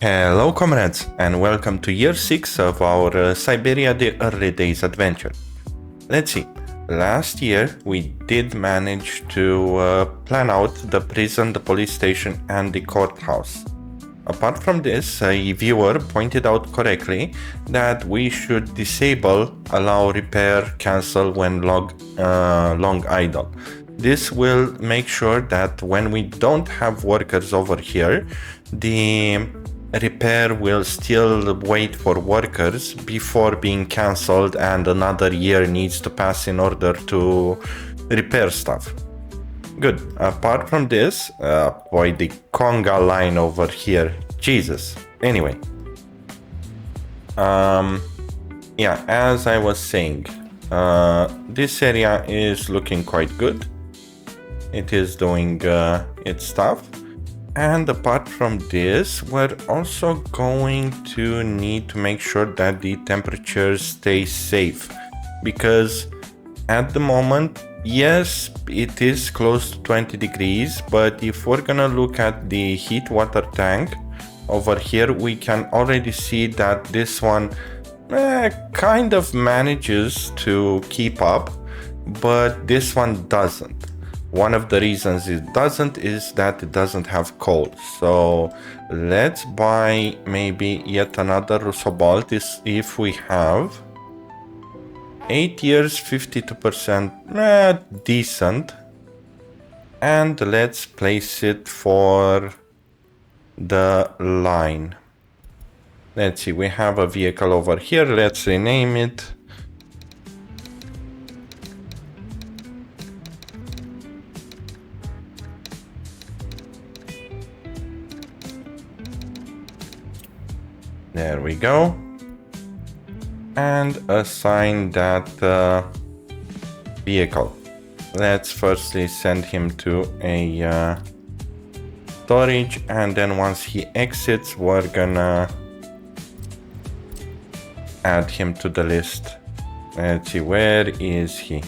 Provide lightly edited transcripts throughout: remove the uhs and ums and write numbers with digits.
Hello comrades, and welcome to year 6 of our Siberia the Early Days adventure. Let's see, last year we did manage to plan out the prison, the police station and the courthouse. Apart from this, a viewer pointed out correctly that we should disable allow repair cancel when long idle. This will make sure that when we don't have workers over here, the repair will still wait for workers before being cancelled and another year needs to pass in order to repair stuff. Good. Apart from this, boy, the conga line over here, Jesus. Anyway, yeah, as I was saying, this area is looking quite good. It is doing its stuff. And apart from this, we're also going to need to make sure that the temperatures stay safe, because at the moment, yes, it is close to 20 degrees, but if we're gonna look at the heat water tank over here, we can already see that this one kind of manages to keep up, but this one doesn't. One of the reasons it doesn't is that it doesn't have coal. So let's buy maybe yet another Rusobalt if we have 8 years, 52%, decent. And let's place it for the line. Let's see, we have a vehicle over here. Let's rename it. There we go. And assign that vehicle. Let's firstly send him to a storage, and then once he exits, we're gonna add him to the list. Let's see, where is he?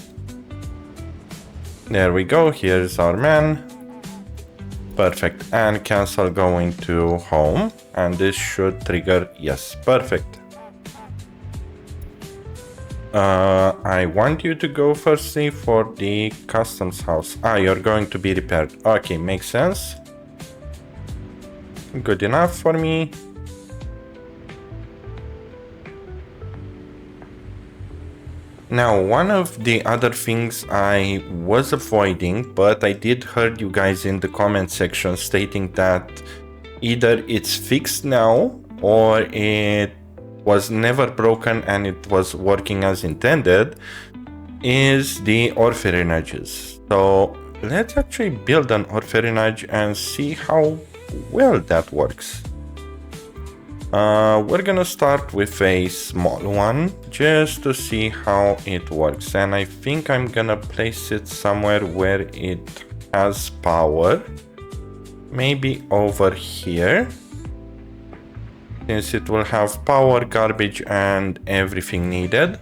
There we go, here's our man. Perfect, and cancel going to home, and this should trigger, yes, perfect. I want you to go firstly for the customs house. You're going to be repaired. Okay, makes sense. Good enough for me. Now, one of the other things I was avoiding, but I did heard you guys in the comment section stating that either it's fixed now or it was never broken and it was working as intended, is the orphanages. So let's actually build an orphanage and see how well that works. We're gonna start with a small one just to see how it works, and I think I'm gonna place it somewhere where it has power, maybe over here, since it will have power, garbage and everything needed.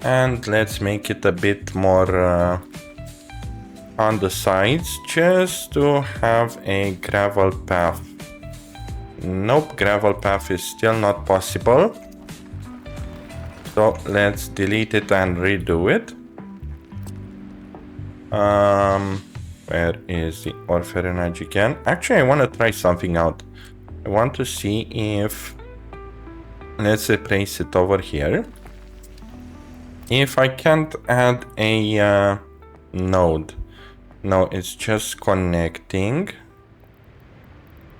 And let's make it a bit more on the sides, just to have a gravel path. Nope, gravel path is still not possible. So let's delete it and redo it. Where is the orphanage again? Actually, I want to try something out. I want to see if, let's replace it over here. If I can't add a node. No, it's just connecting.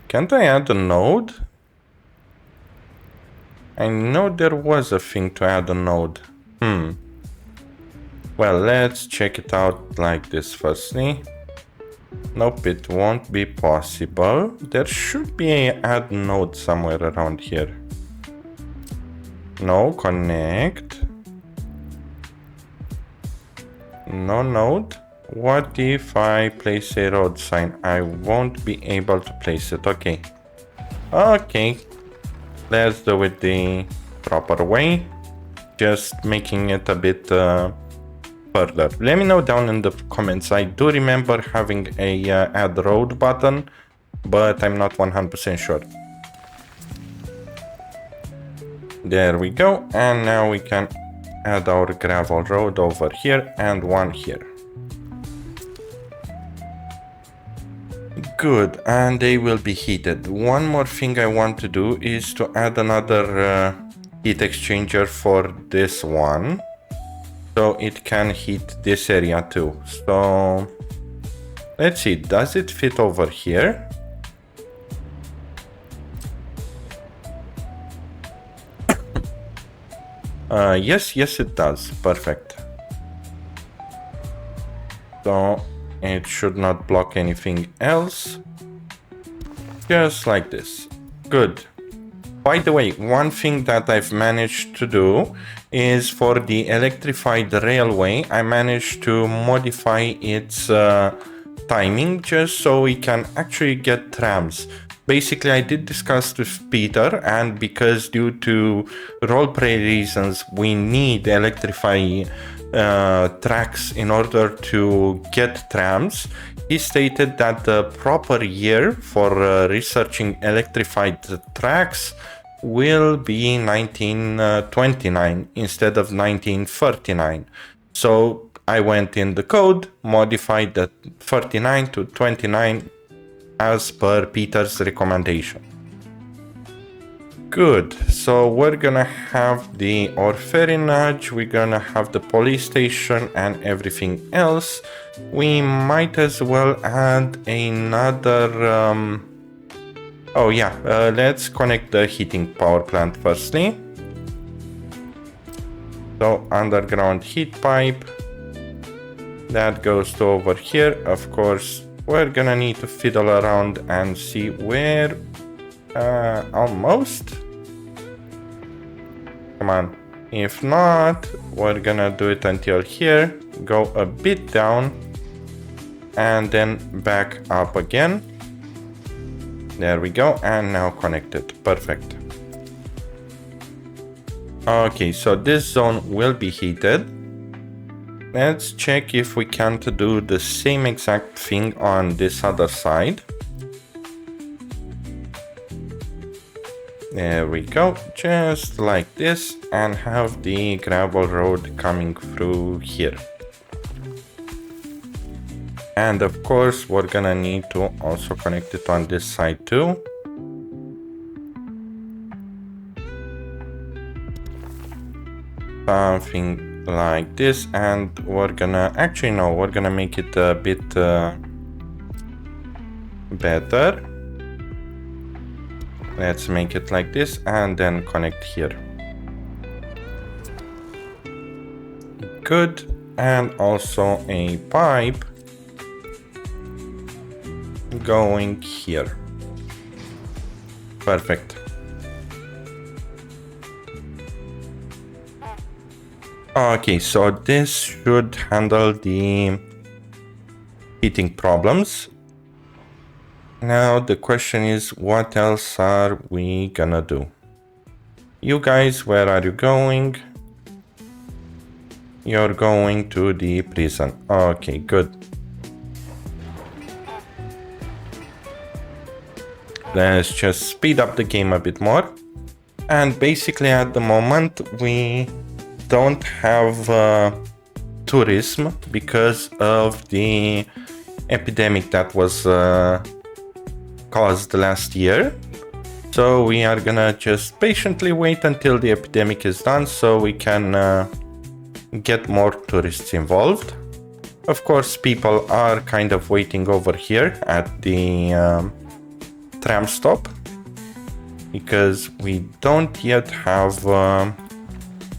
Can't I add a node? I know there was a thing to add a node. Well, let's check it out like this firstly. Nope, it won't be possible. There should be an add node somewhere around here. No, connect. No node. What if I place a road sign? I won't be able to place it. Okay. Okay. Let's do it the proper way. Just making it a bit further. Let me know down in the comments. I do remember having a add road button, but I'm not 100% sure. There we go, and now we can add our gravel road over here and one here. Good, and they will be heated. One more thing I want to do is to add another heat exchanger for this one, so it can heat this area too. So let's see, does it fit over here? Yes, it does. Perfect. So it should not block anything else. Just like this. Good. By the way, one thing that I've managed to do is for the electrified railway, I managed to modify its timing just so we can actually get trams. Basically, I did discuss with Peter, and because due to roleplay reasons, we need electrify tracks in order to get trams. He stated that the proper year for researching electrified tracks will be 1929 instead of 1939. So I went in the code, modified the 39 to 29 as per Peter's recommendation. Good, so we're gonna have the orphanage, we're gonna have the police station and everything else. We might as well add another... let's connect the heating power plant firstly. So underground heat pipe, that goes to over here. Of course, we're gonna need to fiddle around and see where... almost. Come on. If not, we're gonna do it until here, go a bit down, and then back up again. There we go, and now connected. Perfect. Okay, so this zone will be heated. Let's check if we can do the same exact thing on this other side. There we go, just like this, and have the gravel road coming through here. And of course, we're gonna need to also connect it on this side too. Something like this, and we're gonna, actually no, we're gonna make it a bit better. Let's make it like this and then connect here. Good, and also a pipe going here. Perfect. Okay, so this should handle the heating problems. Now the question is, what else are we gonna do? You guys, where are you going? You're going to the prison. Okay, good. Let's just speed up the game a bit more. And basically at the moment we don't have tourism because of the epidemic that was caused last year. So we are gonna just patiently wait until the epidemic is done so we can get more tourists involved. Of course, people are kind of waiting over here at the tram stop because we don't yet have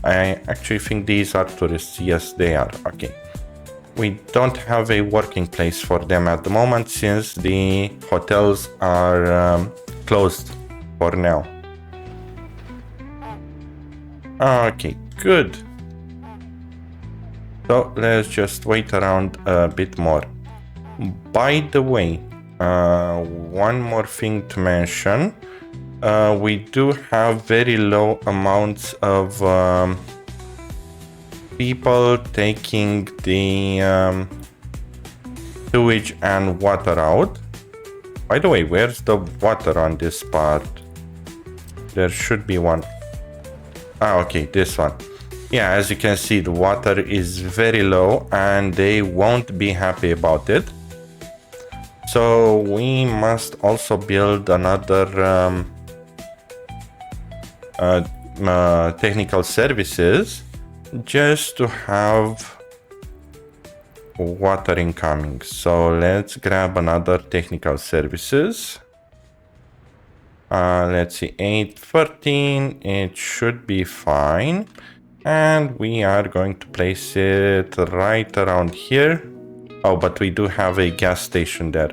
I actually think these are tourists. Yes, they are. Okay. We don't have a working place for them at the moment since the hotels are closed for now. Okay, good. So let's just wait around a bit more. By the way, one more thing to mention. We do have very low amounts of people taking the sewage and water out. By the way, where's the water on this part? There should be one. Ah, okay, this one. Yeah, as you can see, the water is very low and they won't be happy about it. So we must also build another technical services just to have water incoming. So let's grab another technical services. Let's see, 813, it should be fine. And we are going to place it right around here. Oh, but we do have a gas station there.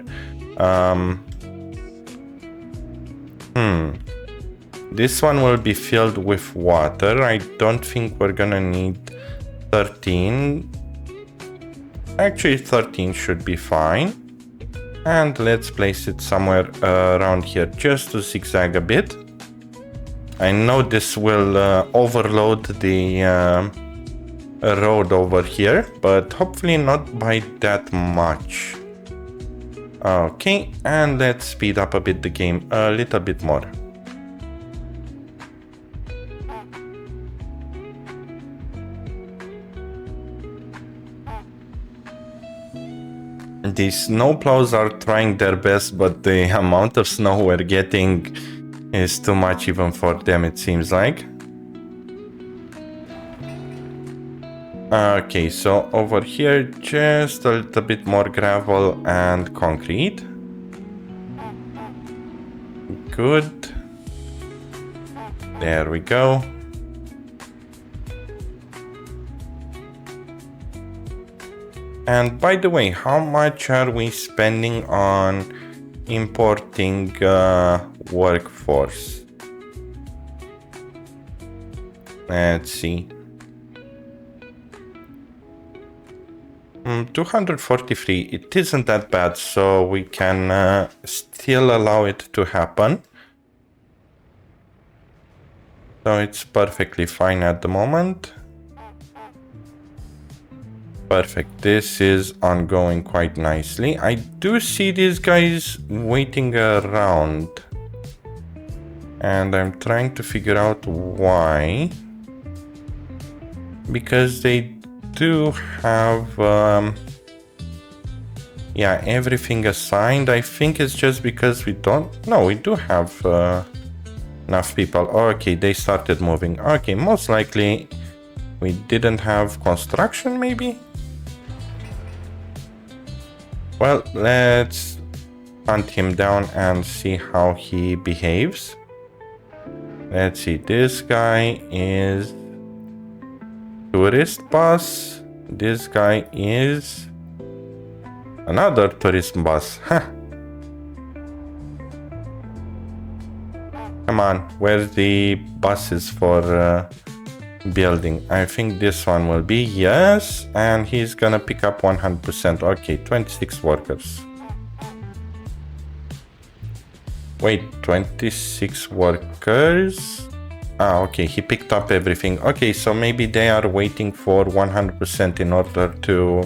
This one will be filled with water. I don't think we're gonna need 13. Actually, 13 should be fine. And let's place it somewhere around here just to zigzag a bit. I know this will overload the road over here, but hopefully not by that much. Okay, and let's speed up a bit the game a little bit more. The snowplows are trying their best, but the amount of snow we're getting is too much even for them, it seems like. Okay, so over here, just a little bit more gravel and concrete. Good. There we go. And by the way, how much are we spending on importing workforce? Let's see. 243, it isn't that bad, so we can still allow it to happen. So it's perfectly fine at the moment. Perfect, this is ongoing quite nicely. I do see these guys waiting around. And I'm trying to figure out why. Because they do have yeah, everything assigned. I think it's just because we don't, no, we do have enough people. Okay, they started moving. Okay, most likely we didn't have construction, maybe. Well, let's hunt him down and see how he behaves. Let's see, this guy is tourist bus. This guy is another tourist bus. Huh. Come on, where's the buses for building? I think this one will be, yes, and he's gonna pick up 100%. Okay, 26 workers. Wait, 26 workers? Ah, okay, he picked up everything. Okay, so maybe they are waiting for 100% in order to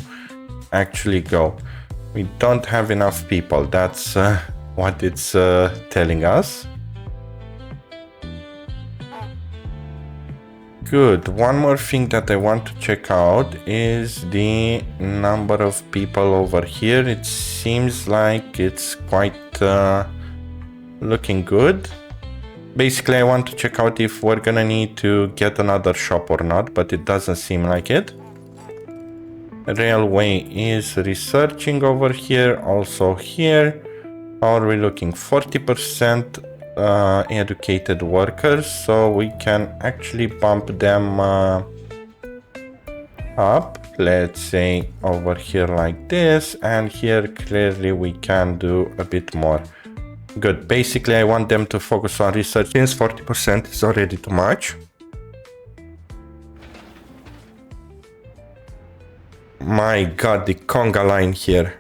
actually go. We don't have enough people, that's what it's telling us. Good. One more thing that I want to check out is the number of people over here. It seems like it's quite looking good. Basically, I want to check out if we're gonna need to get another shop or not, but it doesn't seem like it. Railway is researching over here, also here. How are we looking? 40% educated workers, so we can actually bump them up. Let's say over here like this, and here clearly we can do a bit more. Good. Basically, I want them to focus on research since 40% is already too much. My god, the conga line here.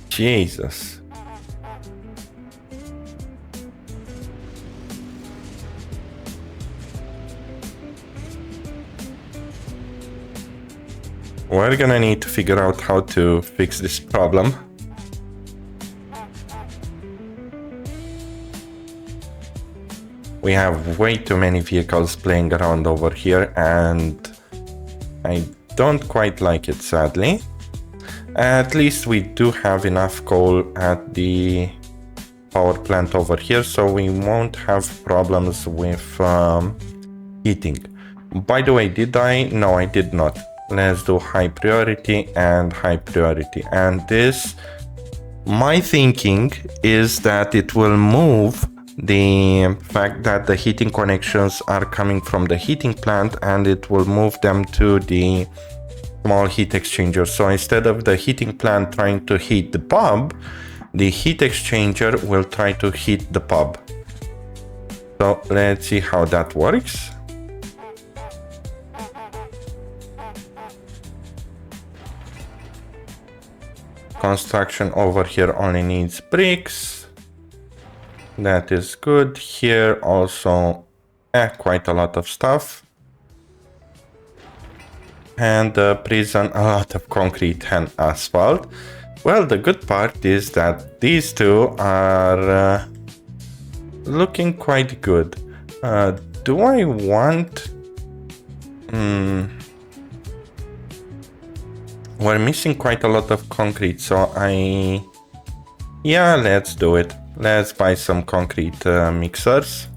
Jesus. We're gonna need to figure out how to fix this problem. We have way too many vehicles playing around over here, and I don't quite like it, sadly. At least we do have enough coal at the power plant over here, so we won't have problems with heating. By the way, did I? No, I did not. Let's do high priority and high priority. And this, my thinking is that it will move the fact that the heating connections are coming from the heating plant, and it will move them to the small heat exchanger. So instead of the heating plant trying to heat the pub, the heat exchanger will try to heat the pub. So let's see how that works. Construction over here only needs bricks. That is good. Here also quite a lot of stuff. And the prison, a lot of concrete and asphalt. Well, the good part is that these two are looking quite good. Do I want... We're missing quite a lot of concrete, so yeah, let's do it. Let's buy some concrete mixers.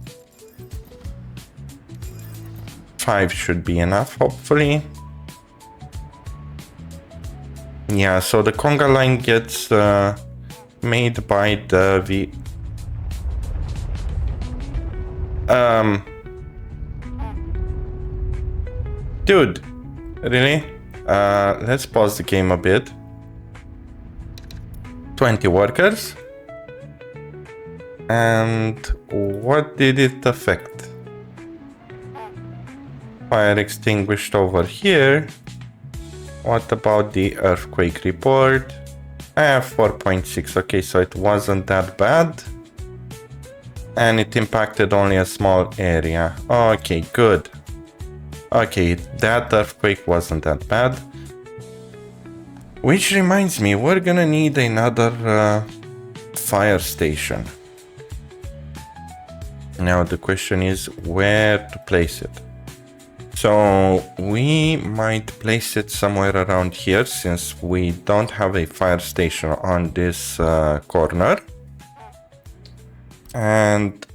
5 should be enough, hopefully. Yeah, so the conga line gets made by the dude, really? Let's pause the game a bit. 20 workers. And what did it affect? Fire extinguished over here. What about the earthquake report? 4.6. Okay, so it wasn't that bad. And it impacted only a small area. Okay, good. Okay, that earthquake wasn't that bad. Which reminds me, we're gonna need another fire station. Now the question is where to place it. So we might place it somewhere around here, since we don't have a fire station on this corner. And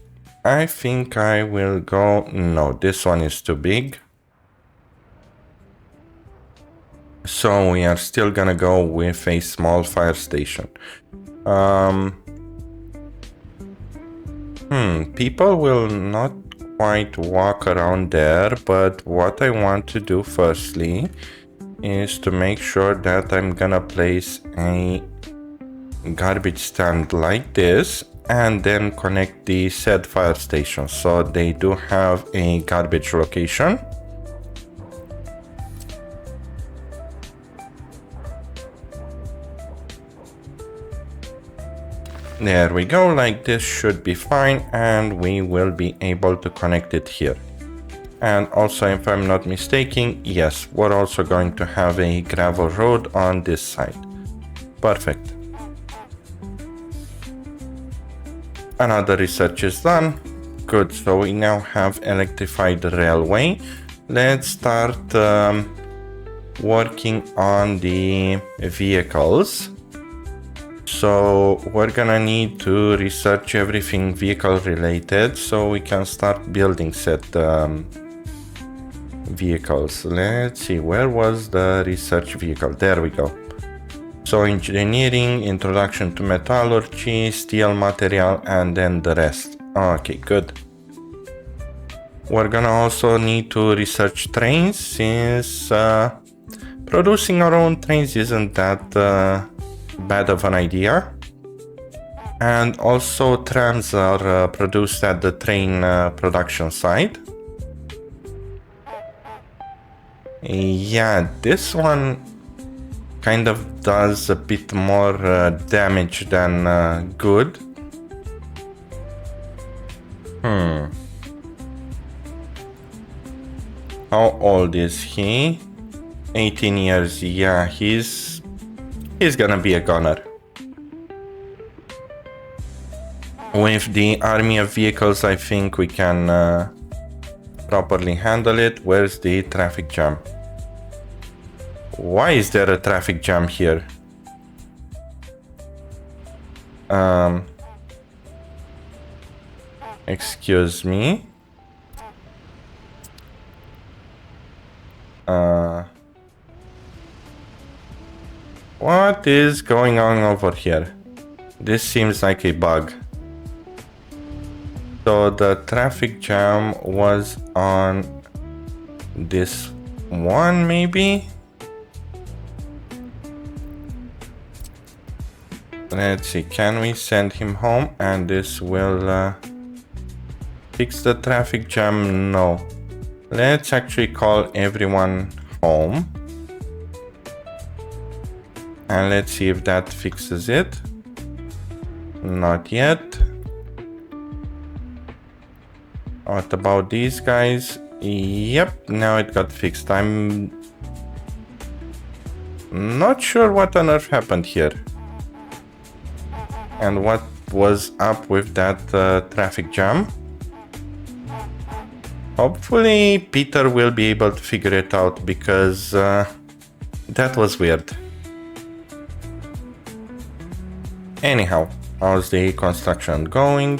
I think I will go... No, this one is too big. So we are still gonna go with a small fire station. People will not quite walk around there, but what I want to do firstly is to make sure that I'm gonna place a garbage stand like this and then connect the said fire station, so they do have a garbage location. There we go, like this should be fine, and we will be able to connect it here. And also, if I'm not mistaken, yes, we're also going to have a gravel road on this side. Perfect. Another research is done. Good, so we now have electrified railway. Let's start working on the vehicles. So we're gonna need to research everything vehicle related, so we can start building said vehicles. Let's see, where was the research vehicle? There we go. So engineering, introduction to metallurgy, steel material, and then the rest. Okay, good. We're gonna also need to research trains, since producing our own trains isn't that bad of an idea. And also trams are produced at the train production site. Yeah, this one kind of does a bit more damage than good. How old is he? 18 years. Yeah, he's gonna be a gunner. With the army of vehicles, I think we can properly handle it. Where's the traffic jam? Why is there a traffic jam here? Excuse me. What is going on over here? This seems like a bug. So the traffic jam was on this one, maybe? Let's see, can we send him home and this will fix the traffic jam? No. Let's actually call everyone home. And let's see if that fixes it. Not yet. What about these guys? Yep, now it got fixed. I'm not sure what on earth happened here. And what was up with that traffic jam. Hopefully Peter will be able to figure it out, because that was weird. Anyhow, how's the construction going?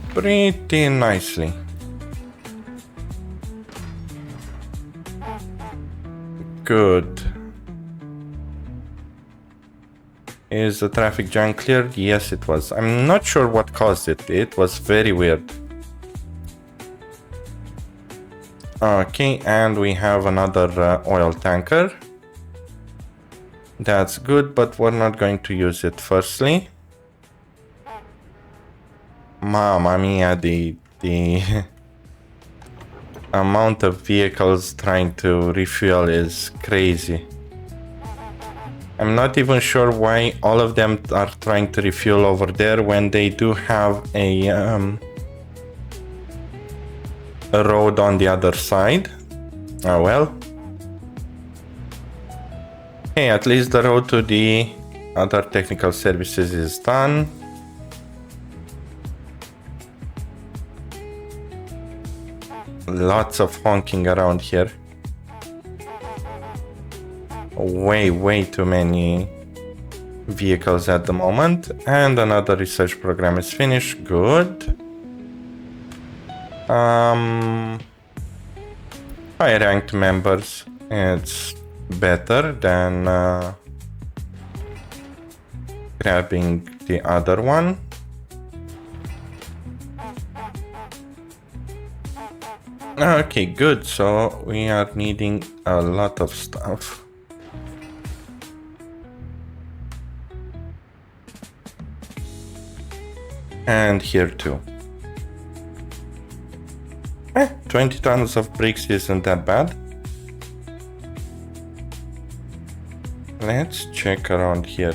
Pretty nicely. Good. Is the traffic jam cleared? Yes, it was. I'm not sure what caused it. It was very weird. Okay, and we have another oil tanker. That's good, but we're not going to use it firstly. Mamma mia, the amount of vehicles trying to refuel is crazy. I'm not even sure why all of them are trying to refuel over there when they do have a road on the other side. Oh well. Okay, at least the road to the other technical services is done. Lots of honking around here. Way too many vehicles at the moment. And another research program is finished. Good. High ranked members. It's better than grabbing the other one. Okay, good. So we are needing a lot of stuff. And here too. 20 tons of bricks isn't that bad. Let's check around here.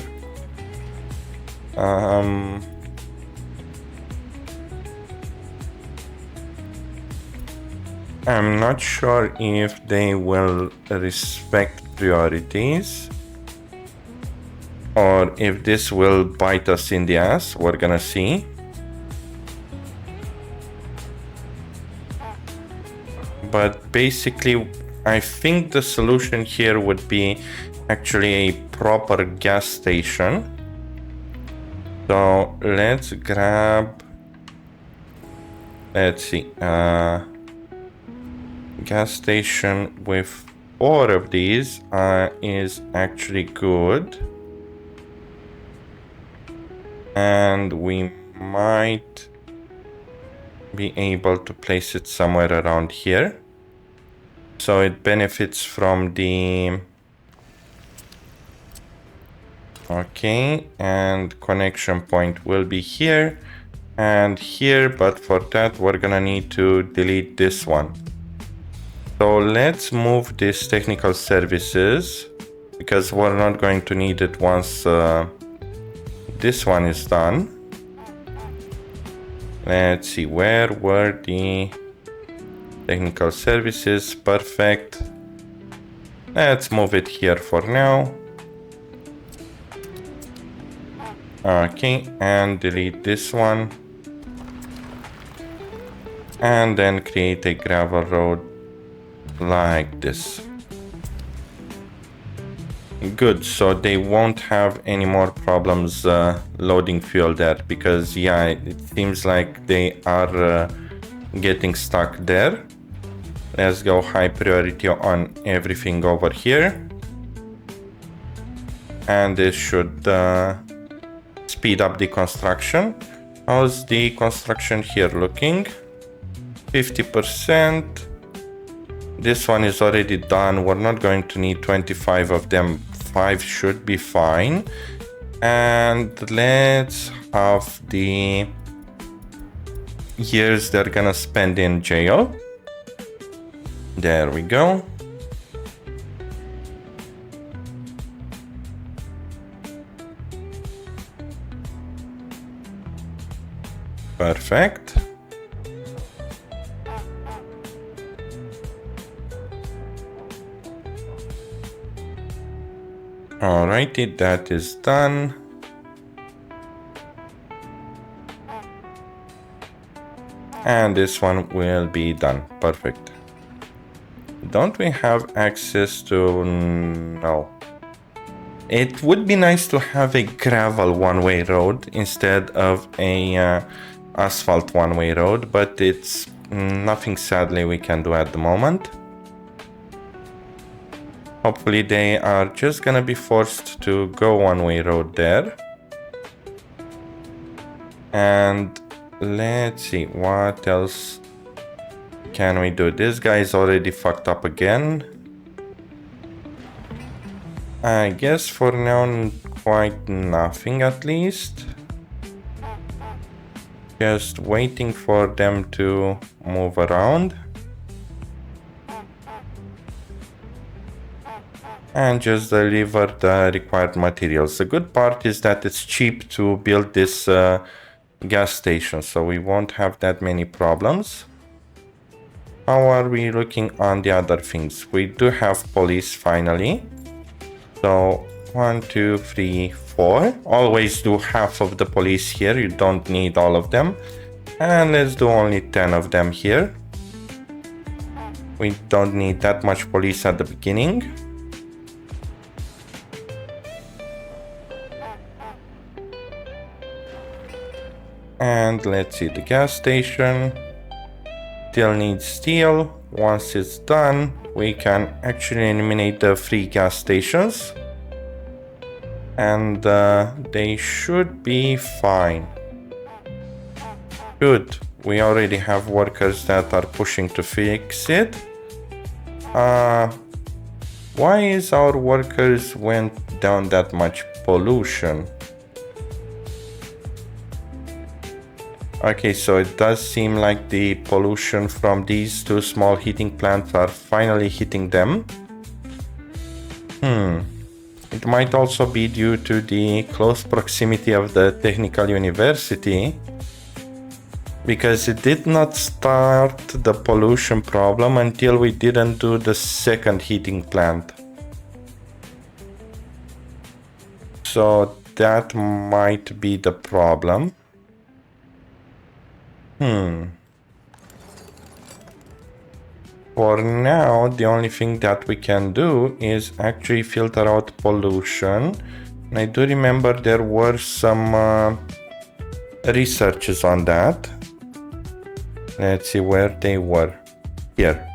I'm not sure if they will respect priorities or if this will bite us in the ass. We're gonna see. But basically, I think the solution here would be actually a proper gas station. So let's grab, let's see, gas station with 4 of these is actually good. And we might be able to place it somewhere around here. So it benefits from the... Okay, and connection point will be here and here, but for that we're gonna need to delete this one. So let's move this technical services, because we're not going to need it once this one is done. Let's see, where were the Technical services, perfect. Let's move it here for now. Okay, and delete this one. And then create a gravel road like this. Good, so they won't have any more problems loading fuel there, because yeah, it seems like they are getting stuck there. Let's go high priority on everything over here. And this should speed up the construction. How's the construction here looking? 50%. This one is already done. We're not going to need 25 of them. 5 should be fine. And let's have the years they're gonna spend in jail. There we go. Perfect. Alrighty, that is done. And this one will be done. Perfect. Don't we have access to... No. It would be nice to have a gravel one-way road instead of a asphalt one-way road, but it's nothing sadly we can do at the moment. Hopefully they are just gonna be forced to go one-way road there. And let's see, what else can we do? This guy is already fucked up again. I guess for now quite nothing at least. Just waiting for them to move around. And just deliver the required materials. The good part is that it's cheap to build this gas station, so we won't have that many problems. How are we looking on the other things? We do have police finally. So 1, 2, 3, 4. Always do half of the police here. You don't need all of them. And let's do only 10 of them here. We don't need that much police at the beginning. And let's see, the gas station still needs steel. Once it's done, we can actually eliminate the 3 gas stations. And they should be fine. Good. We already have workers that are pushing to fix it. Why is our workers went down that much pollution? Okay, so it does seem like the pollution from these 2 small heating plants are finally hitting them. It might also be due to the close proximity of the technical university, because it did not start the pollution problem until we didn't do the 2nd heating plant. So that might be the problem. For now, the only thing that we can do is actually filter out pollution. And I do remember there were some researches on that. Let's see where they were. Here.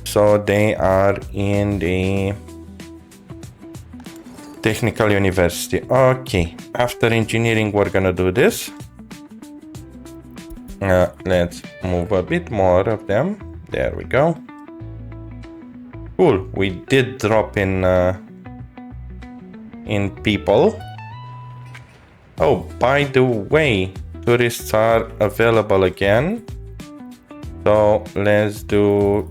So they are in the technical university. Okay, after engineering we're gonna do this. Let's move a bit more of them. There we go. Cool. We did drop in people. Oh, by the way, tourists are available again. So let's do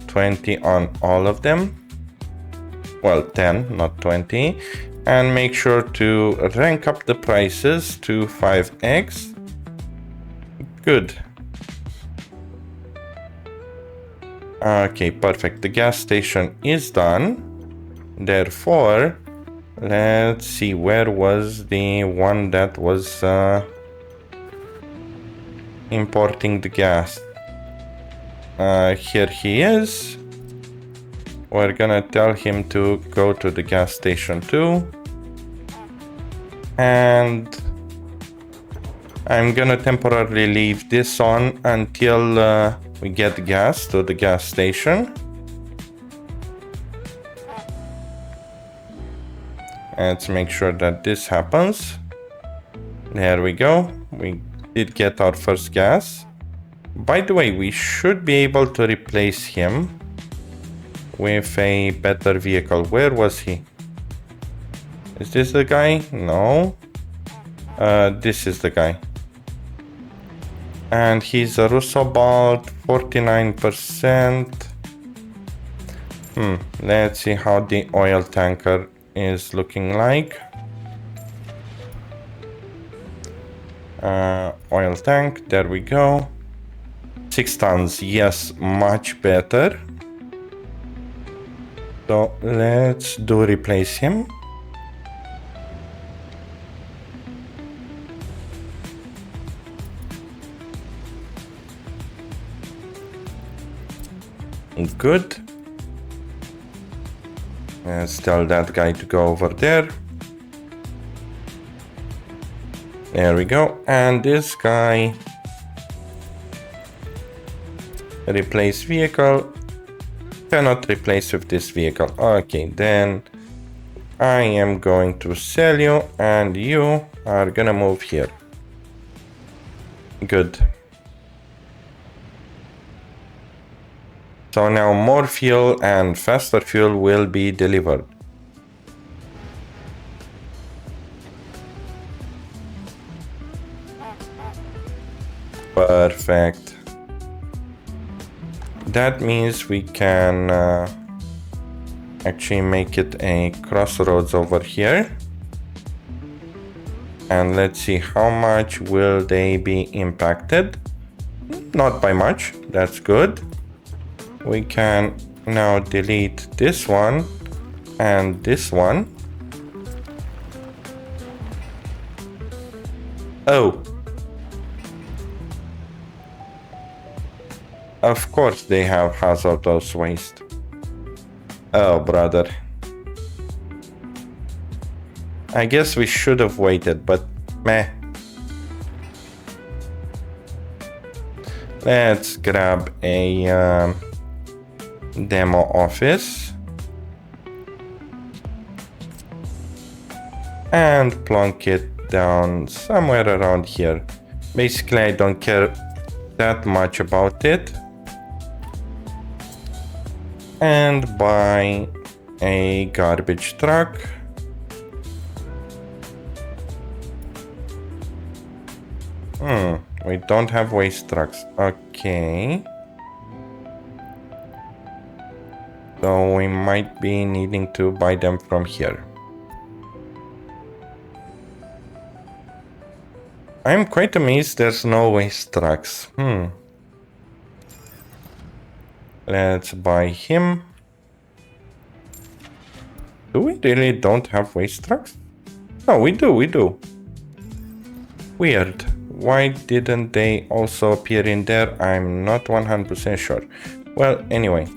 20 on all of them. Well, 10, not 20. And make sure to rank up the prices to 5x. Good. Okay, perfect. The gas station is done. Therefore, let's see, where was the one that was importing the gas? Here he is. We're gonna tell him to go to the gas station too. And I'm gonna temporarily leave this on until we get gas to the gas station. Let's make sure that this happens. There we go. We did get our first gas. By the way, we should be able to replace him with a better vehicle. Where was he? Is this the guy? No. This is the guy. And he's a Rusobalt, 49%. Let's see how the oil tanker is looking like. Oil tank, there we go. 6 tons, yes, much better. So let's replace him. Good. Let's tell that guy to go over there. There we go. And this guy, replace vehicle. Cannot replace with this vehicle. Okay, then I am going to sell you and you are gonna move here. Good. So now more fuel and faster fuel will be delivered. Perfect. That means we can actually make it a crossroads over here. And let's see how much will they be impacted. Not by much, that's good. We can now delete this one and this one. Oh. Of course they have hazardous waste. Oh, brother. I guess we should have waited, but meh. Let's grab a demo office and plonk it down somewhere around here. Basically, I don't care that much about it. And buy a garbage truck. We don't have waste trucks. Okay. So we might be needing to buy them from here. I'm quite amazed there's no waste trucks. Let's buy him. Do we really don't have waste trucks? No, we do. Weird. Why didn't they also appear in there? I'm not 100% sure. Well, anyway.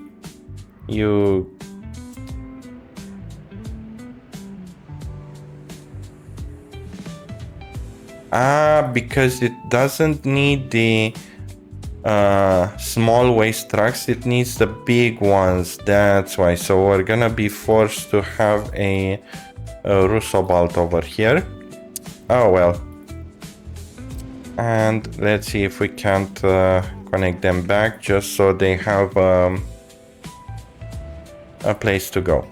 Because it doesn't need the small waste trucks, it needs the big ones. That's why. So we're gonna be forced to have a Rusobalt over here. Oh well. And let's see if we can't connect them back just so they have a place to go.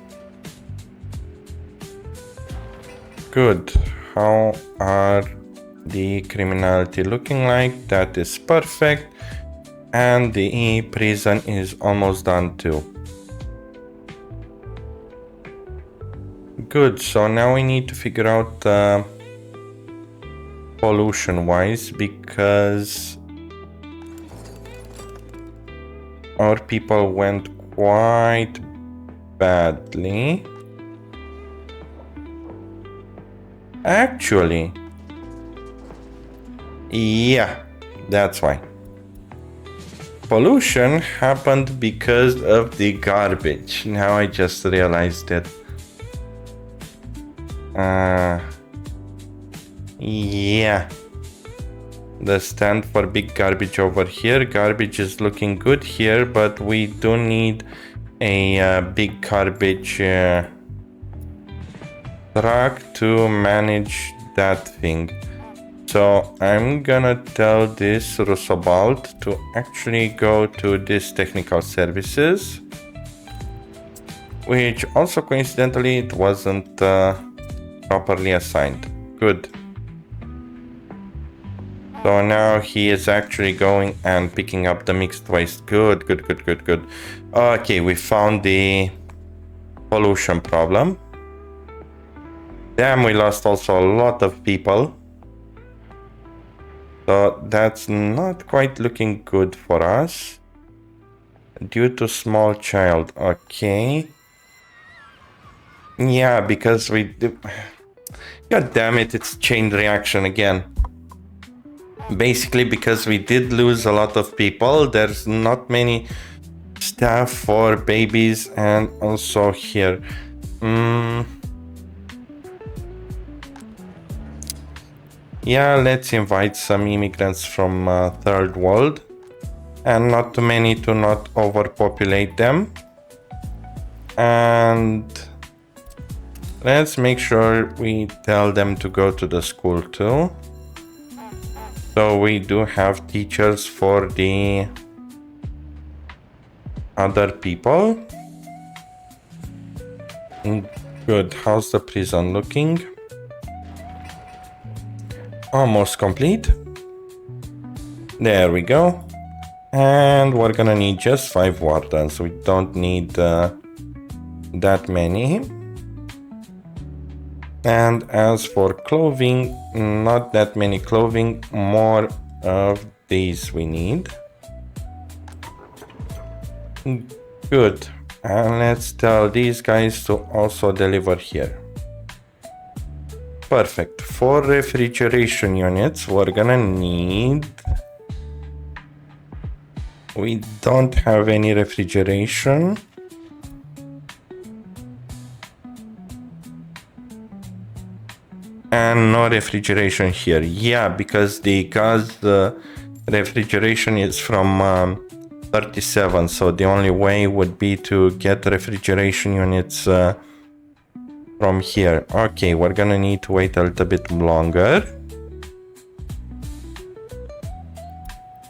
Good. How are the criminality looking like? That is perfect. And the prison is almost done too. Good. So now we need to figure out pollution wise, because our people went quite badly. Actually, yeah, that's why. Pollution happened because of the garbage. Now I just realized it. Yeah. The stand for big garbage over here. Garbage is looking good here, but we do need a big garbage truck to manage that thing. So I'm gonna tell this Rusobalt to actually go to this technical services, which also coincidentally it wasn't properly assigned. Good. So now he is actually going and picking up the mixed waste. Good, good, good, good, good. Okay, we found the pollution problem. Damn, we lost also a lot of people. So that's not quite looking good for us. Due to small child, okay. Yeah, because we do... God damn it, it's chain reaction again. Basically, because we did lose a lot of people, there's not many staff for babies, and also here. Yeah, let's invite some immigrants from third world, and not too many to not overpopulate them. And let's make sure we tell them to go to the school too. So we do have teachers for the other people. Good. How's the prison looking? Almost complete. There we go. And we're gonna need just 5 wardens. We don't need that many. And as for clothing, not that many clothing, more of these we need. Good. And let's tell these guys to also deliver here. Perfect. For refrigeration units, we're gonna need... We don't have any refrigeration. And no refrigeration here. Yeah, because the gas refrigeration is from 37, so the only way would be to get refrigeration units from here. Okay, we're gonna need to wait a little bit longer.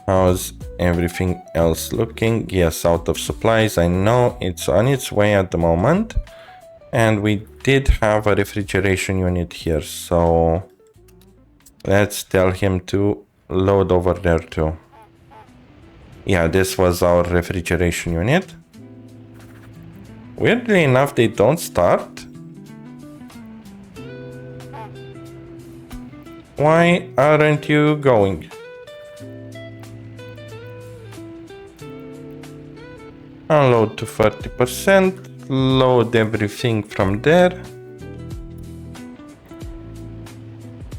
How's everything else looking? Yes, out of supplies. I know it's on its way at the moment. And we did have a refrigeration unit here, so let's tell him to load over there too. Yeah, this was our refrigeration unit. Weirdly enough, they don't start. Why aren't you going? Unload to 30%. Load everything from there.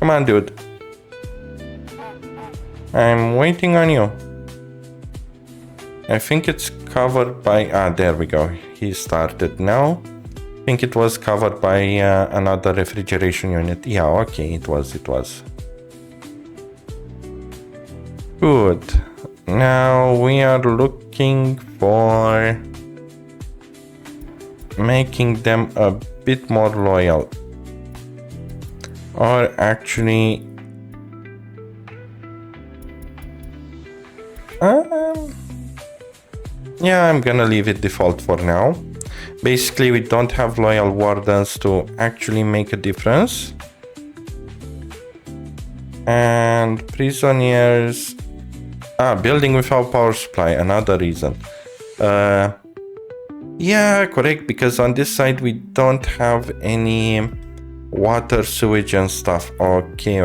Come on, dude. I'm waiting on you. I think it's covered by... there we go. He started now. I think it was covered by another refrigeration unit. Yeah, okay, it was. Good. Now we are looking for... making them a bit more loyal, or actually yeah, I'm gonna leave it default for now. Basically, we don't have loyal wardens to actually make a difference. And prisoners, building without power supply, another reason. Yeah, correct, because on this side we don't have any water, sewage and stuff. Okay.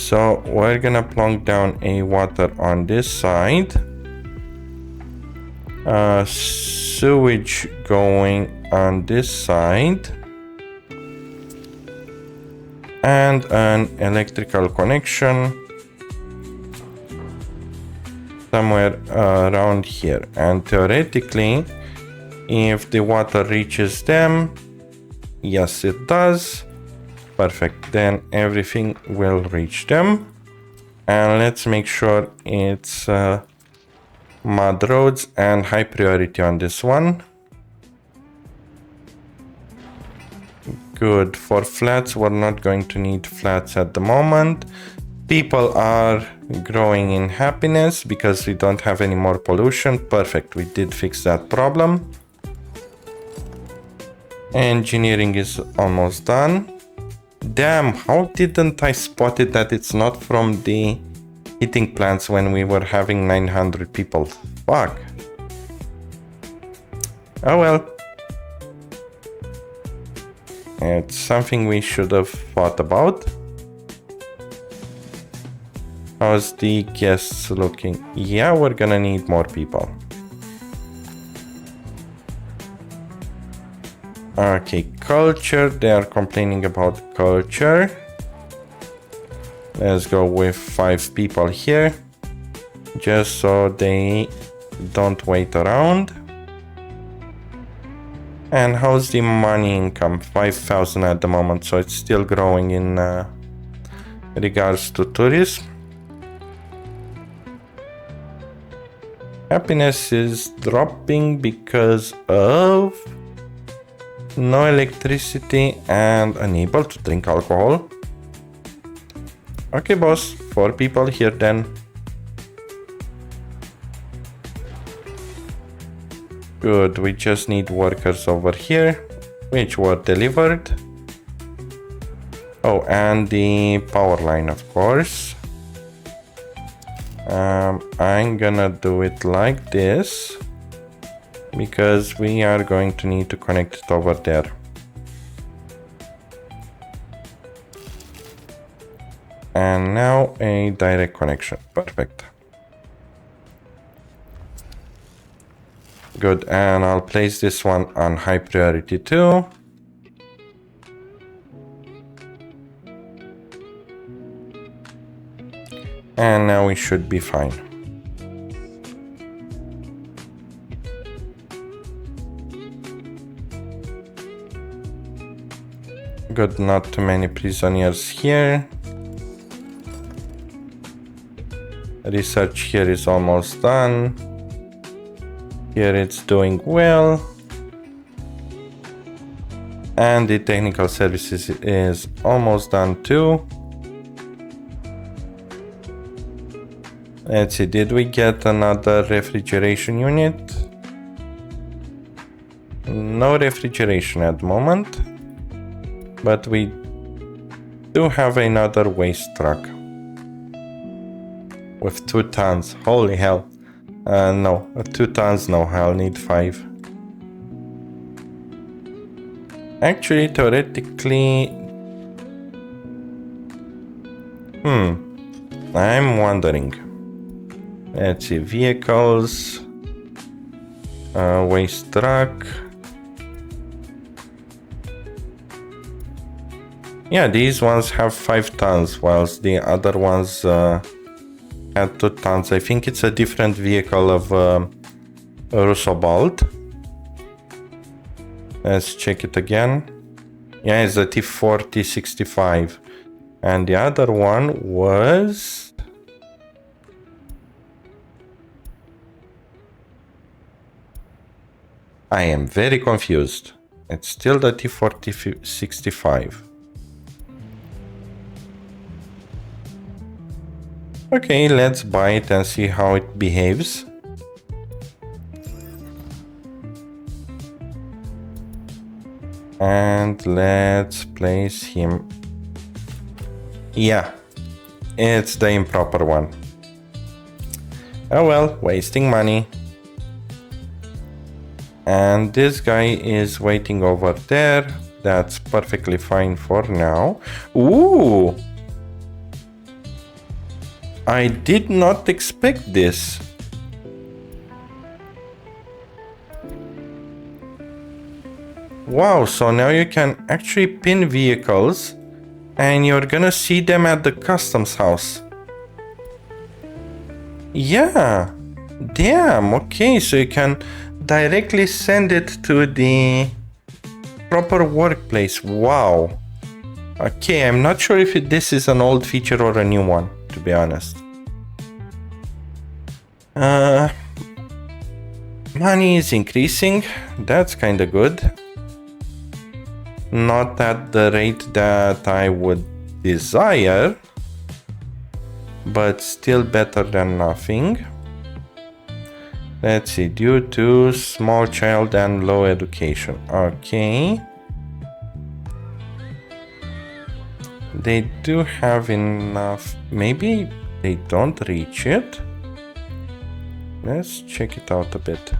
So we're gonna plonk down a water on this side. Sewage going on this side. And an electrical connection somewhere around here. And theoretically, if the water reaches them, yes it does. Perfect, then everything will reach them. And let's make sure it's mud roads and high priority on this one. Good. For flats, we're not going to need flats at the moment. People are growing in happiness because we don't have any more pollution. Perfect, we did fix that problem. Engineering is almost done. Damn, how didn't I spot it that it's not from the heating plants when we were having 900 people? Fuck. Oh well. It's something we should have thought about. How's the guests looking? Yeah, we're gonna need more people. Okay, culture. They are complaining about culture. Let's go with 5 people here. Just so they don't wait around. And how's the money income? 5,000 at the moment, so it's still growing in regards to tourism. Happiness is dropping because of no electricity and unable to drink alcohol. Okay, boss, 4 people here then. Good, we just need workers over here, which were delivered. Oh, and the power line, of course. I'm gonna do it like this, because we are going to need to connect it over there. And now a direct connection, perfect. Good, and I'll place this one on high priority too. And now we should be fine. Good, not too many prisoners here. Research here is almost done. Here it's doing well. And the technical services is almost done too. Let's see, did we get another refrigeration unit? No refrigeration at the moment. But we do have another waste truck. With 2 tons, holy hell. No, 2 tons, no, I'll need 5. Actually, theoretically... I'm wondering. Let's see, vehicles... waste truck... Yeah, these ones have 5 tons, whilst the other ones had 2 tons. I think it's a different vehicle of Rusobald. Let's check it again. Yeah, it's a T4065. And the other one was... I am very confused. It's still the T4065. Okay, let's buy it and see how it behaves. And let's place him. Yeah, it's the improper one. Oh well, wasting money. And this guy is waiting over there. That's perfectly fine for now. Ooh! I did not expect this. Wow, so now you can actually pin vehicles and you're gonna see them at the customs house. Yeah, damn, okay, so you can directly send it to the proper workplace. Wow. Okay, I'm not sure if this is an old feature or a new one, to be honest. Money is increasing. That's kind of good. Not at the rate that I would desire, but still better than nothing. Let's see, due to small child and low education. Okay. They do have enough. Maybe they don't reach it. Let's check it out a bit.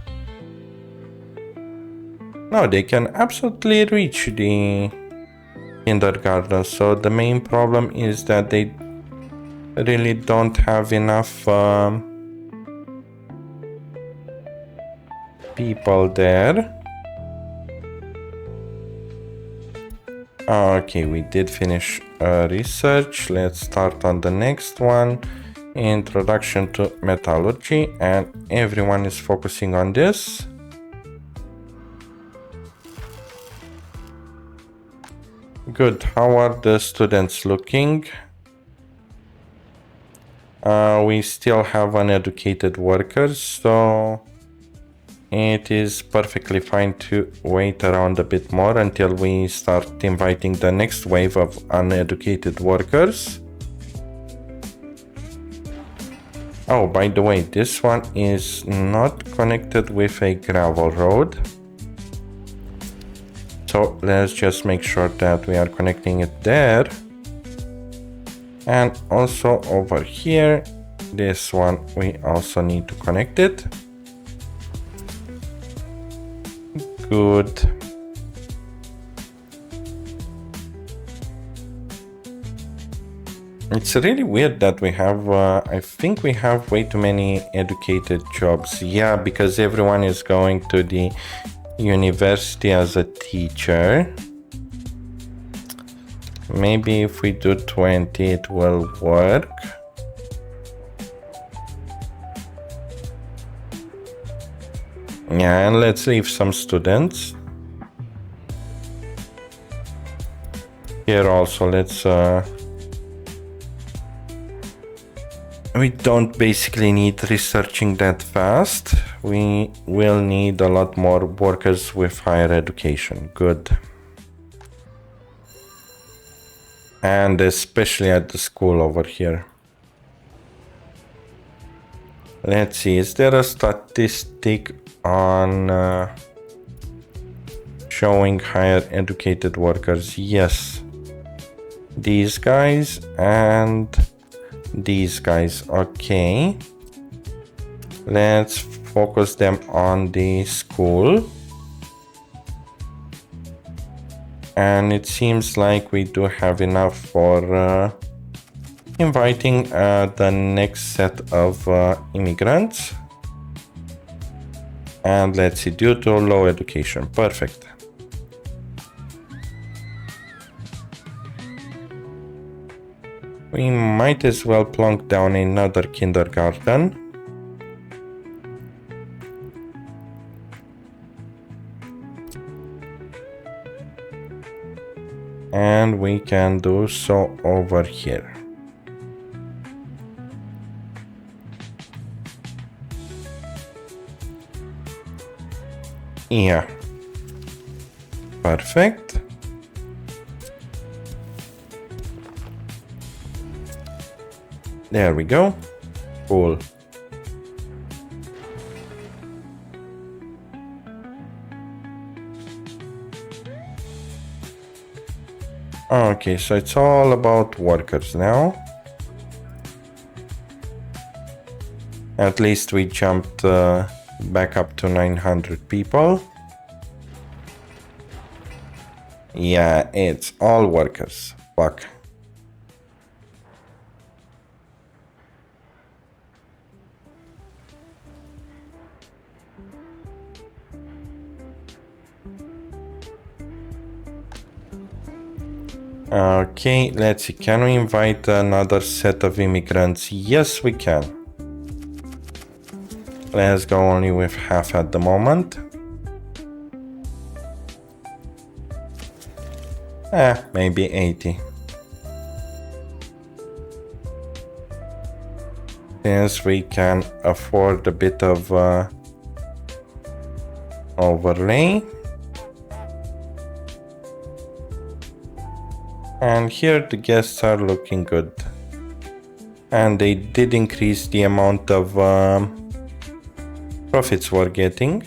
No, they can absolutely reach the kindergarten. So the main problem is that they really don't have enough people there. Okay, we did finish research. Let's start on the next one. Introduction to metallurgy, and everyone is focusing on this. Good. How are the students looking? We still have uneducated workers, so it is perfectly fine to wait around a bit more until we start inviting the next wave of uneducated workers. Oh, by the way, this one is not connected with a gravel road. So let's just make sure that we are connecting it there. And also over here, this one, we also need to connect it. Good. It's really weird that we have, I think we have way too many educated jobs. Yeah, because everyone is going to the university as a teacher. Maybe if we do 20, it will work. Yeah, and let's leave some students. Here also, let's... we don't basically need researching that fast. We will need a lot more workers with higher education. Good. And especially at the school over here. Let's see, is there a statistic on showing higher educated workers? Yes. These guys and these guys. Okay. Let's focus them on the school. And it seems like we do have enough for inviting the next set of immigrants. And let's see, due to low education. Perfect. We might as well plunk down another kindergarten. And we can do so over here. Yeah. Perfect. There we go. Cool. Okay, so it's all about workers now. At least we jumped back up to 900 people. Yeah, it's all workers. Fuck. Okay, let's see. Can we invite another set of immigrants? Yes, we can. Let's go only with half at the moment. Maybe 80. Since we can afford a bit of overlay. And here the guests are looking good. And they did increase the amount of profits we're getting.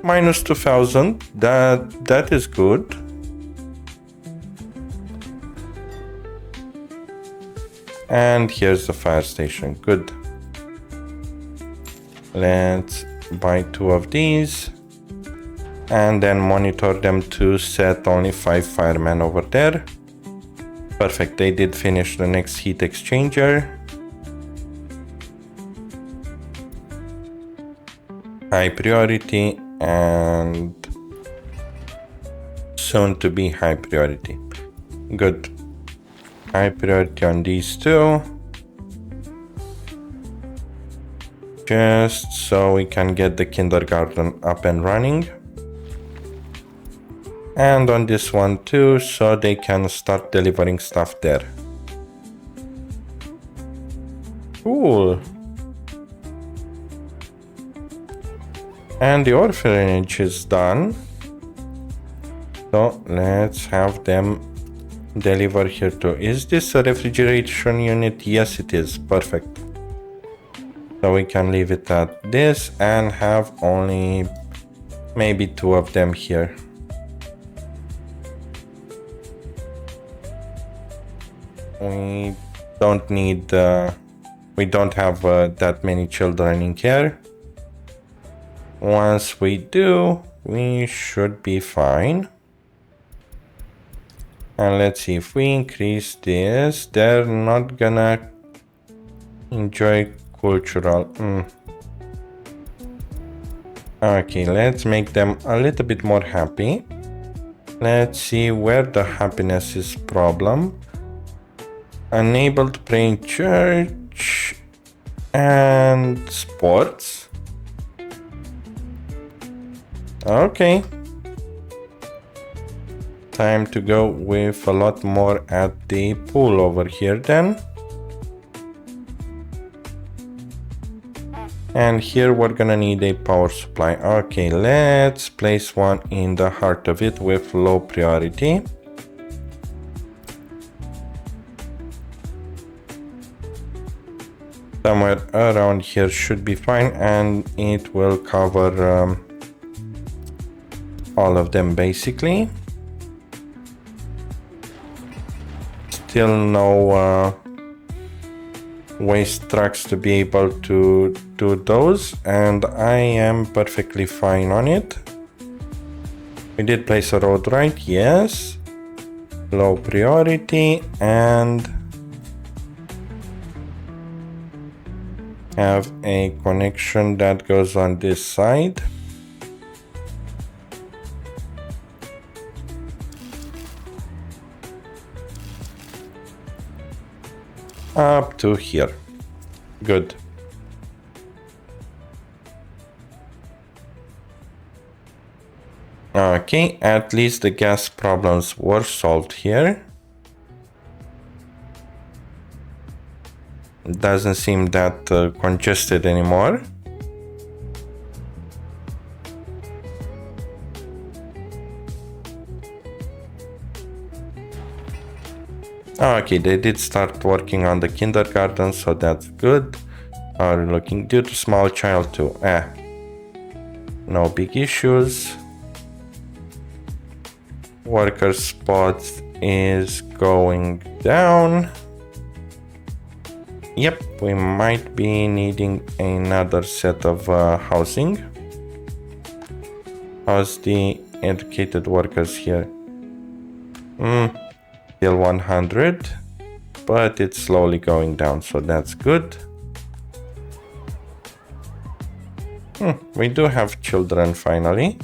Minus 2,000, that is good. And here's the fire station, good. Let's buy 2 of these. And then monitor them to set only 5 firemen over there. Perfect, they did finish the next heat exchanger. High priority and soon to be high priority. Good. High priority on these 2. Just so we can get the kindergarten up and running. And on this one too, so they can start delivering stuff there. Cool. And the orphanage is done. So let's have them deliver here too. Is this a refrigeration unit? Yes, it is. Perfect. So we can leave it at this and have only maybe 2 of them here. We don't need, we don't have that many children in care. Once we do, we should be fine. And let's see, if we increase this, they're not gonna enjoy cultural. Okay, let's make them a little bit more happy. Let's see where the happiness is problem. Unable to pray in church and sports. Okay. Time to go with a lot more at the pool over here then. And here we're gonna need a power supply. Okay, let's place one in the heart of it with low priority. Somewhere around here should be fine, and it will cover all of them basically. Still no waste trucks to be able to do those, and I am perfectly fine on it. We did place a road right, yes. Low priority, and have a connection that goes on this side. Up to here. Good. Okay, at least the gas problems were solved here. Doesn't seem that congested anymore. Okay, they did start working on the kindergarten, so that's good. Are looking due to small child too. No big issues. Worker spot is going down. Yep, we might be needing another set of housing. How's the educated workers here? Still 100, but it's slowly going down, so that's good. We do have children finally.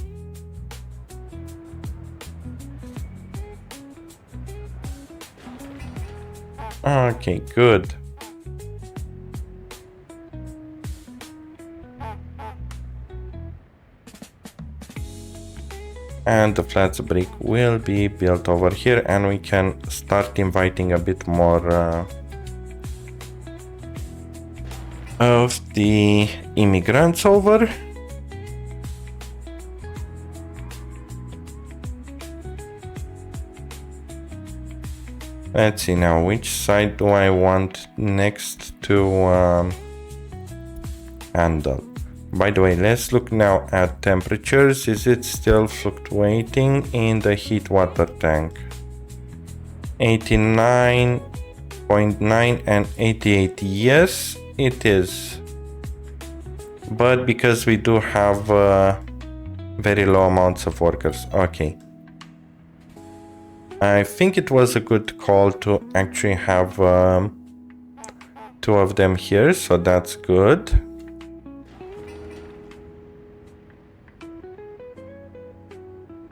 Okay, good. And the flat brick will be built over here, and we can start inviting a bit more of the immigrants over. Let's see now, which side do I want next to handle? By the way, let's look now at temperatures. Is it still fluctuating in the heat water tank? 89.9 and 88. Yes, it is. But because we do have very low amounts of workers. Okay. I think it was a good call to actually have 2 of them here, so that's good.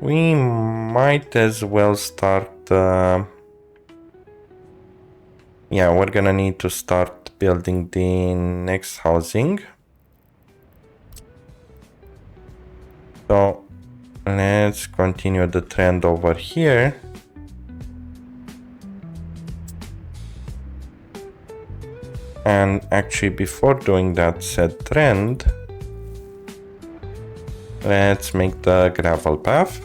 We might as well start... yeah, we're gonna need to start building the next housing. So let's continue the trend over here. And actually, before doing that said trend, let's make the gravel path.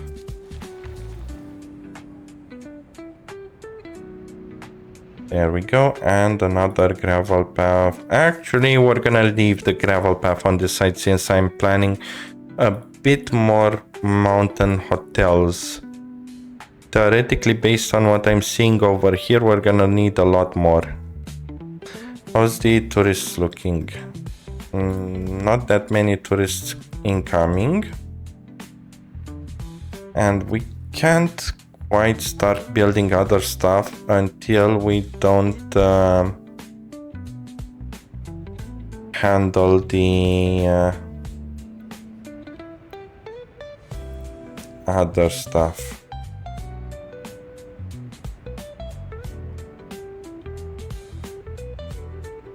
There we go, and another gravel path. Actually, we're gonna leave the gravel path on this side since I'm planning a bit more mountain hotels. Theoretically, based on what I'm seeing over here, we're gonna need a lot more. How's the tourists looking? Not that many tourists incoming. And we can't quite start building other stuff until we don't handle the other stuff.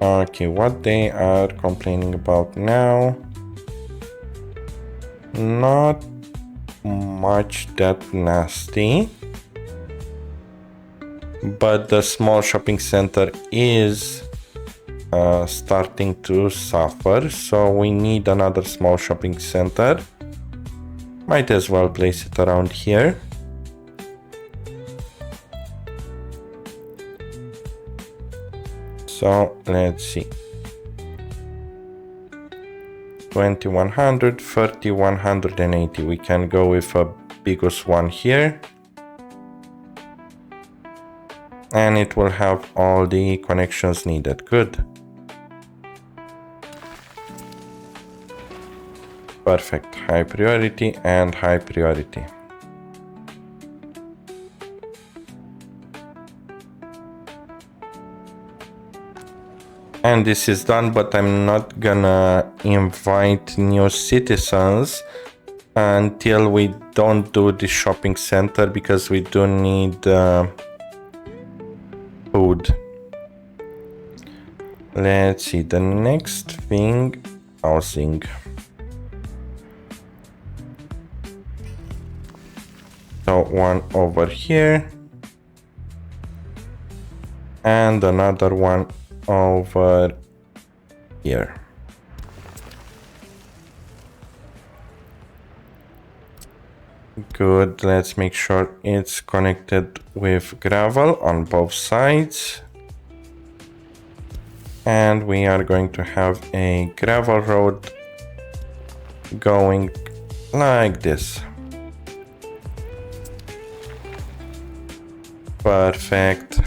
Okay, what they are complaining about now? Not much that nasty, but the small shopping center is starting to suffer, so we need another small shopping center. Might as well place it around here. So let's see. 2100, 3180. We can go with a biggest one here. And it will have all the connections needed. Good. Perfect. High priority and high priority. And this is done, but I'm not gonna invite new citizens until we don't do the shopping center, because we do need food. Let's see, the next thing, housing. So one over here. And another one over here. Good, let's make sure it's connected with gravel on both sides. And we are going to have a gravel road going like this. Perfect.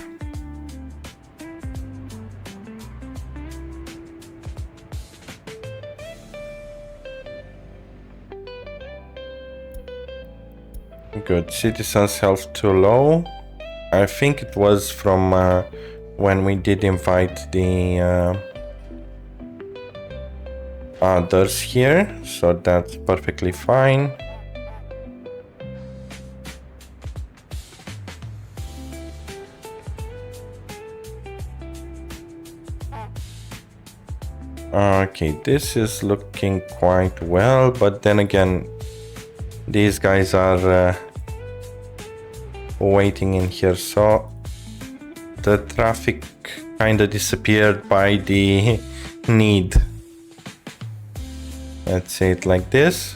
Good. Citizens' health too low. I think it was from when we did invite the others here, so that's perfectly fine. Okay, this is looking quite well, but then again, these guys are waiting in here, so the traffic kind of disappeared by the need. Let's say it like this.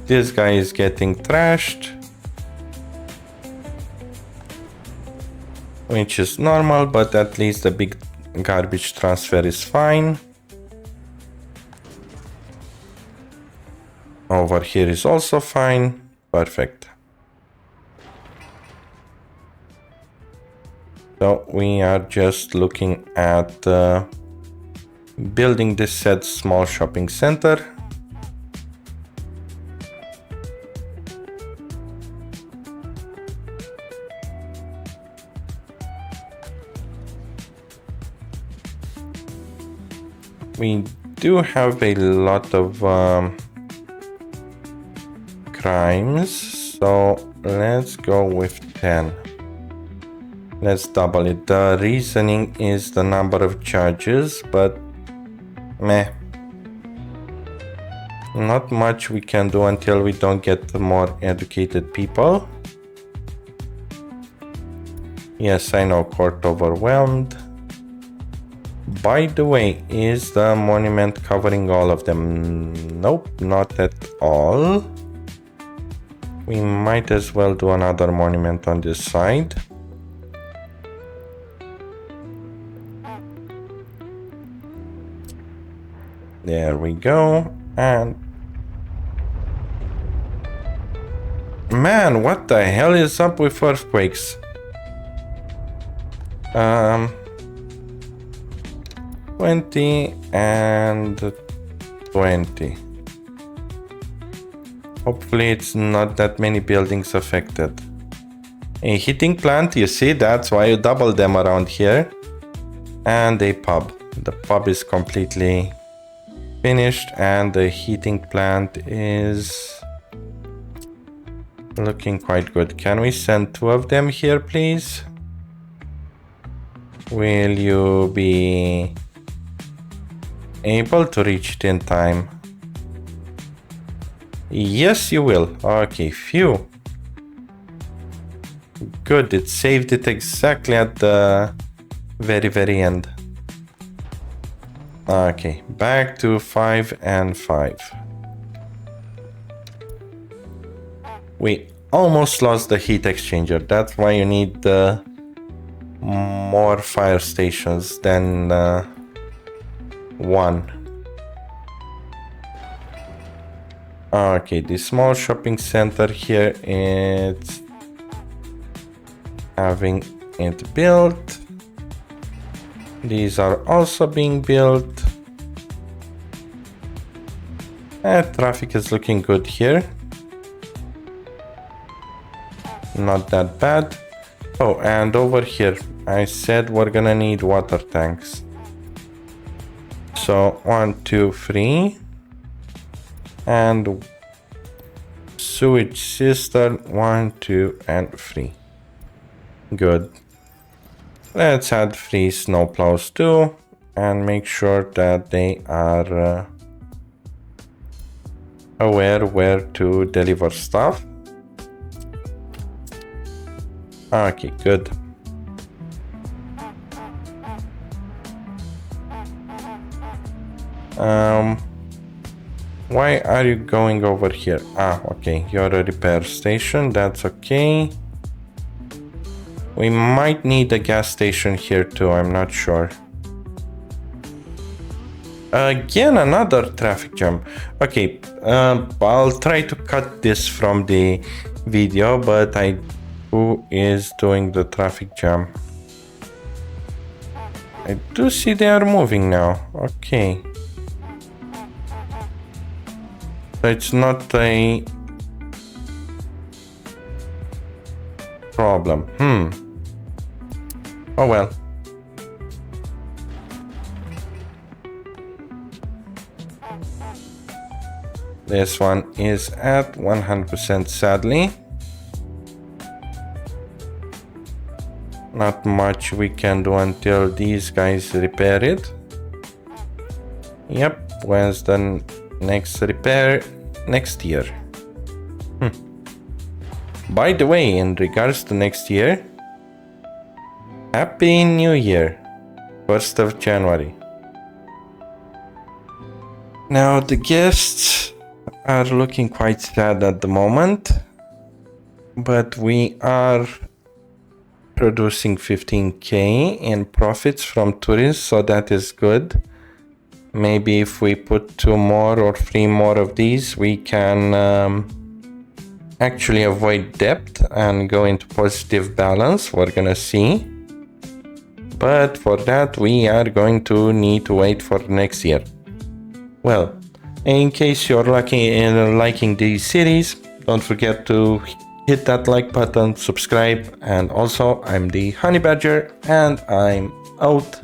This guy is getting trashed, which is normal, but at least the big garbage transfer is fine. Over here is also fine. Perfect. So we are just looking at building this said small shopping center. We do have a lot of crimes, so let's go with 10. Let's double it. The reasoning is the number of charges, but meh. Not much we can do until we don't get more educated people. Yes, I know, court overwhelmed. By the way, is the monument covering all of them? Nope, not at all. We might as well do another monument on this side. There we go. And man, what the hell is up with earthquakes? 20 and 20. Hopefully it's not that many buildings affected. A heating plant, you see, that's why you double them around here. And a pub. The pub is completely finished and the heating plant is looking quite good. Can we send 2 of them here, please? Will you be able to reach it in time? Yes, you will. Okay, phew. Good, it saved it exactly at the very end. Okay, back to 5 and 5. We almost lost the heat exchanger. That's why you need more fire stations than 1. Okay, the small shopping center here, it's having it built. These are also being built. Traffic is looking good here. Not that bad. Oh, and over here, I said we're gonna need water tanks. So 1, 2, 3. And sewage cistern 1, 2, and 3. Good. Let's add 3 snowplows too and make sure that they are aware where to deliver stuff. Okay, good. Why are you going over here? Okay, you're a repair station, that's okay. We might need a gas station here too, I'm not sure. Again, another traffic jam. Okay, I'll try to cut this from the video, but who is doing the traffic jam? I do see they are moving now. Okay. So it's not a problem. Oh well. This one is at 100% sadly. Not much we can do until these guys repair it. Yep, when's the next repair? Next year. By the way, in regards to next year, Happy New Year, 1st of January. Now the guests are looking quite sad at the moment, but we are producing 15k in profits from tourists, so that is good. Maybe if we put 2 more or 3 more of these, we can actually avoid debt and go into positive balance. We're gonna see. But for that, we are going to need to wait for next year. Well, in case you're liking these series, don't forget to hit that like button, subscribe, and also I'm the Honey Badger, and I'm out.